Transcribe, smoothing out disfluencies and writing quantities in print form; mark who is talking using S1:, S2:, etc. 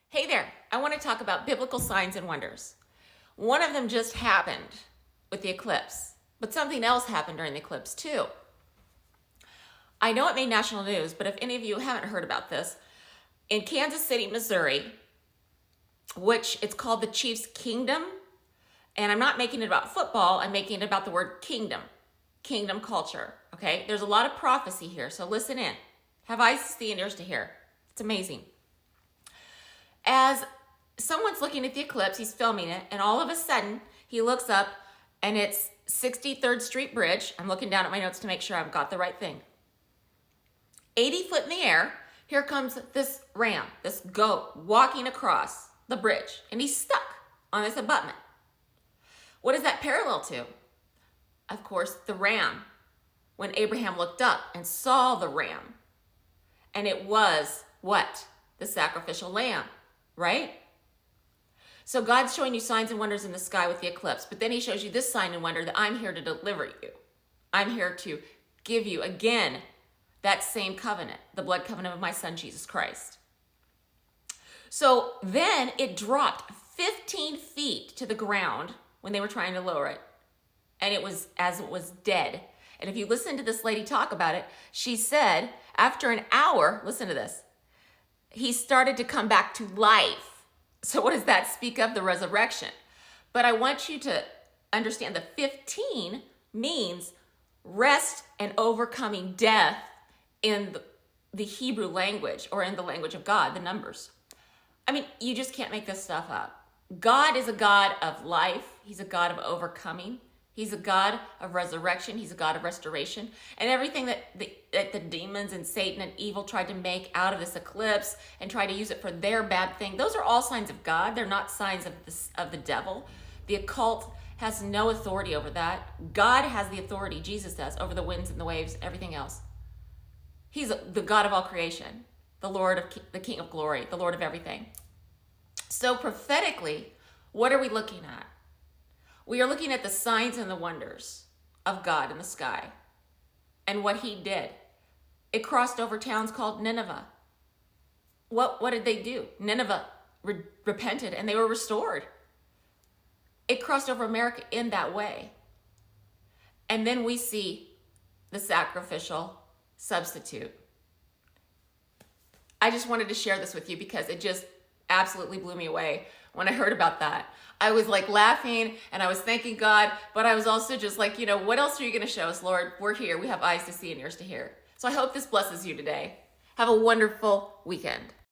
S1: Hey there, I want to talk about biblical signs and wonders. One of them just happened with the eclipse, but something else happened during the eclipse too. I know it made national news, but if any of you haven't heard about this, in Kansas City, Missouri, which it's called the Chiefs Kingdom, and I'm not making it about football, I'm making it about the word kingdom, kingdom culture, okay? There's a lot of prophecy here, so listen in. Have eyes to see and ears to hear. It's amazing. As someone's looking at the eclipse, he's filming it, and all of a sudden, he looks up, and it's 63rd Street Bridge. I'm looking down at my notes to make sure I've got the right thing. 80 foot in the air, here comes this ram, this goat, walking across the bridge, and he's stuck on this abutment. What is that parallel to? Of course, the ram. When Abraham looked up and saw the ram, and it was what? The sacrificial lamb. Right? So God's showing you signs and wonders in the sky with the eclipse, but then he shows you this sign and wonder that I'm here to deliver you. I'm here to give you, again, that same covenant, the blood covenant of my son, Jesus Christ. So then it dropped 15 feet to the ground when they were trying to lower it, and it was as it was dead. And if you listen to this lady talk about it, she said after an hour, listen to this, he started to come back to life. So what does that speak of? The resurrection. But I want you to understand the 15 means rest and overcoming death in the Hebrew language, or in the language of God, the numbers. I mean, you just can't make this stuff up. God is a God of life. He's a God of overcoming. He's a God of resurrection. He's a God of restoration. And everything that the demons and Satan and evil tried to make out of this eclipse and try to use it for their bad thing, those are all signs of God. They're not signs of the devil. The occult has no authority over that. God has the authority, Jesus does, over the winds and the waves, everything else. He's the God of all creation, the Lord of the King of glory, the Lord of everything. So prophetically, what are we looking at? We are looking at the signs and the wonders of God in the sky and what he did. It crossed over towns called Nineveh. What did they do? Nineveh repented and they were restored. It crossed over America in that way. And then we see the sacrificial substitute. I just wanted to share this with you because it just absolutely blew me away when I heard about that. I was like laughing and I was thanking God, but I was also just like, what else are you going to show us, Lord? We're here. We have eyes to see and ears to hear. So I hope this blesses you today. Have a wonderful weekend.